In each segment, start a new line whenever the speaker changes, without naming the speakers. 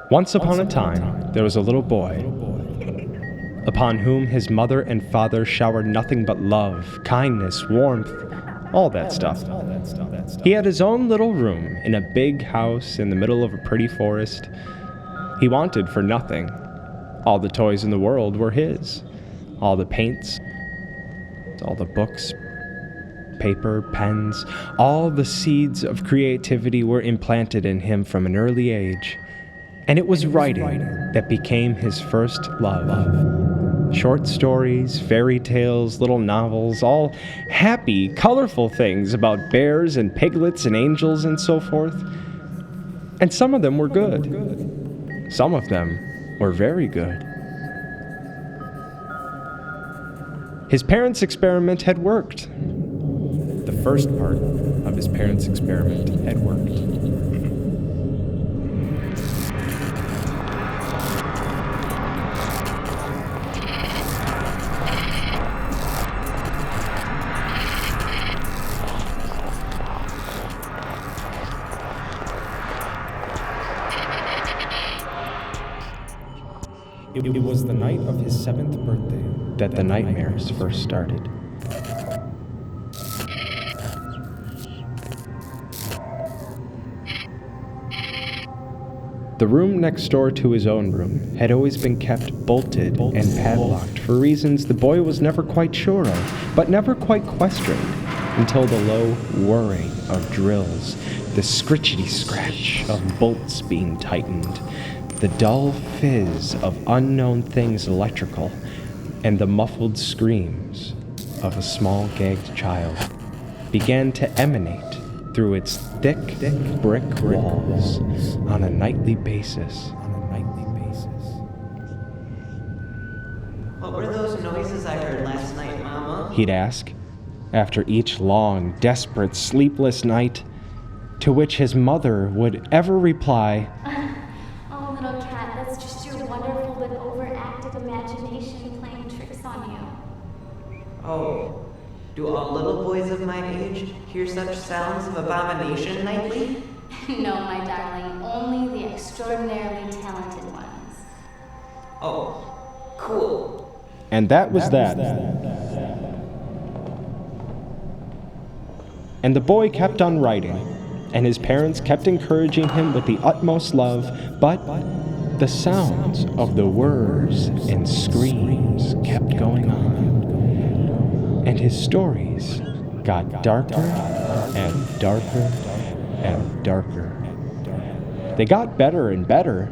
Once upon a time, there was a little boy, upon whom his mother and father showered nothing but love, kindness, warmth, all that stuff. He had his own little room in a big house in the middle of a pretty forest. He wanted for nothing. All the toys in the world were his. All the paints, all the books, paper, pens, all the seeds of creativity were implanted in him from an early age. And it was writing that became his first love. Short stories, fairy tales, little novels, all happy, colorful things about bears and piglets and angels and so forth. And some of them were good. Some of them were very good. His parents' experiment had worked. The first part of his parents' experiment had worked. It was the night of his 7th birthday that the nightmares first started. The room next door to his own room had always been kept bolted and padlocked for reasons the boy was never quite sure of, but never quite questioned, until the low whirring of drills, the scritchety-scratch of bolts being tightened, the dull fizz of unknown things electrical, and the muffled screams of a small gagged child began to emanate through its thick brick walls on a nightly basis.
What were those noises I heard last night, Mama?
He'd ask, after each long, desperate, sleepless night, to which his mother would ever reply,
"Oh, little cat, that's just your wonderful but overactive imagination playing tricks on you."
Oh, do all little boys of my age hear such sounds of abomination nightly?
No, my darling, only the extraordinarily talented ones.
Oh, cool.
and that was that. And the boy kept on writing, and his parents kept encouraging him with the utmost love, but the sounds of the whirs and screams kept going on, and his stories got darker and darker and darker. They got better and better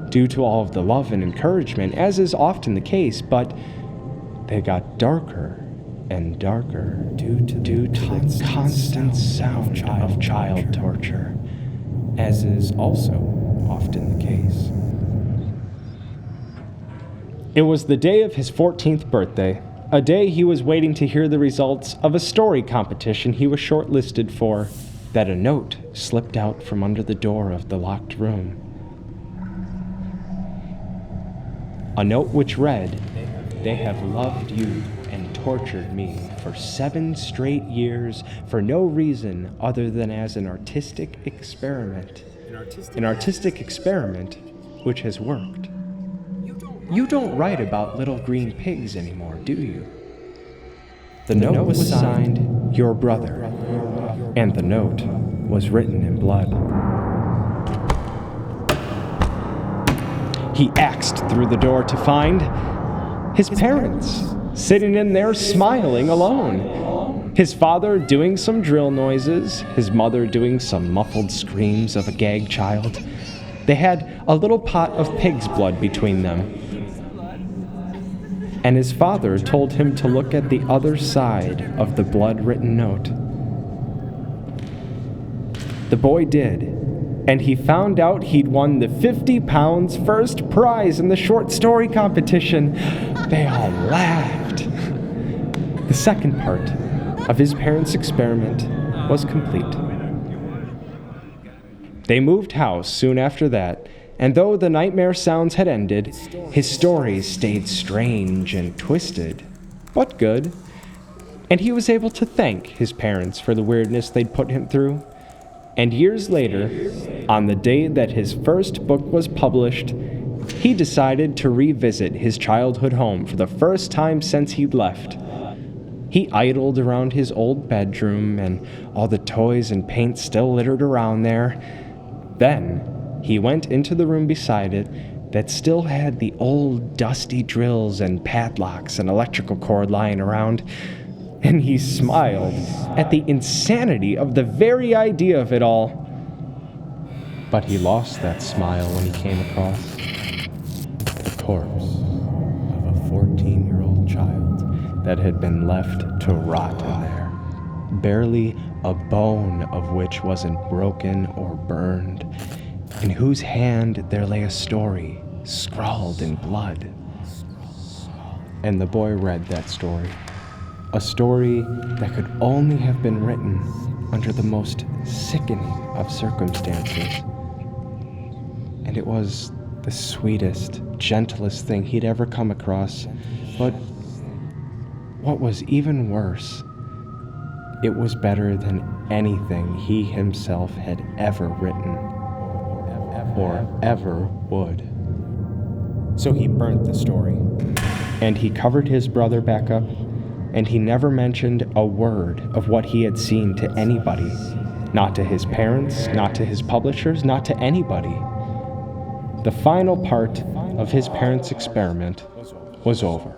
due to all of the love and encouragement, as is often the case, but they got darker and darker due to the constant sound of child torture, as is also often the case. It was the day of his 14th birthday, a day he was waiting to hear the results of a story competition he was shortlisted for, that a note slipped out from under the door of the locked room. A note which read, "They have loved you and tortured me for 7 straight years for no reason other than as an artistic experiment. An artistic experiment which has worked. You don't write about little green pigs anymore, do you?" The note was signed, "Your brother," and the note was written in blood. He axed through the door to find his parents sitting in there smiling alone. His father doing some drill noises, his mother doing some muffled screams of a gagged child. They had a little pot of pig's blood between them. And his father told him to look at the other side of the blood-written note. The boy did, and he found out he'd won the 50 pounds first prize in the short story competition. They all laughed. The second part of his parents' experiment was complete. They moved house soon after that, and though the nightmare sounds had ended, his stories stayed strange and twisted, but good, and he was able to thank his parents for the weirdness they'd put him through. And years later, on the day that his first book was published, he decided to revisit his childhood home for the first time since he'd left. He idled around his old bedroom and all the toys and paint still littered around there. Then he went into the room beside it that still had the old dusty drills and padlocks and electrical cord lying around, and he smiled at the insanity of the very idea of it all. But he lost that smile when he came across the corpse of a 14-year-old child that had been left to rot in there, barely a bone of which wasn't broken or burned, in whose hand there lay a story scrawled in blood. And the boy read that story, a story that could only have been written under the most sickening of circumstances. And it was the sweetest, gentlest thing he'd ever come across. But what was even worse, it was better than anything he himself had ever written, or ever would. So he burnt the story, and he covered his brother back up, and he never mentioned a word of what he had seen to anybody. Not to his parents, not to his publishers, not to anybody. The final part of his parents' experiment was over.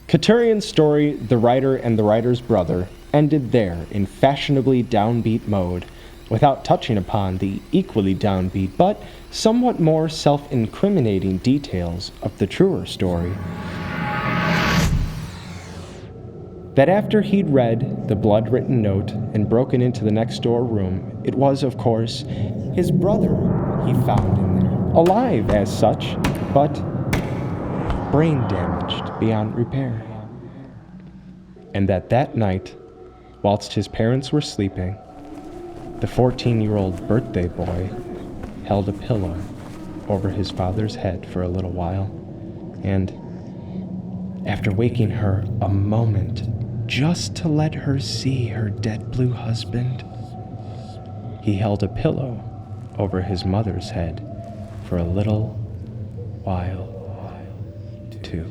Katurian's story, The Writer and the Writer's Brother, ended there in fashionably downbeat mode, without touching upon the equally downbeat but somewhat more self-incriminating details of the truer story. That after he'd read the blood-written note and broken into the next-door room, it was, of course, his brother he found in there, alive as such, but brain damaged beyond repair. And that night, whilst his parents were sleeping, the 14-year-old birthday boy held a pillow over his father's head for a little while, and after waking her a moment just to let her see her dead blue husband, he held a pillow over his mother's head for a little while, too.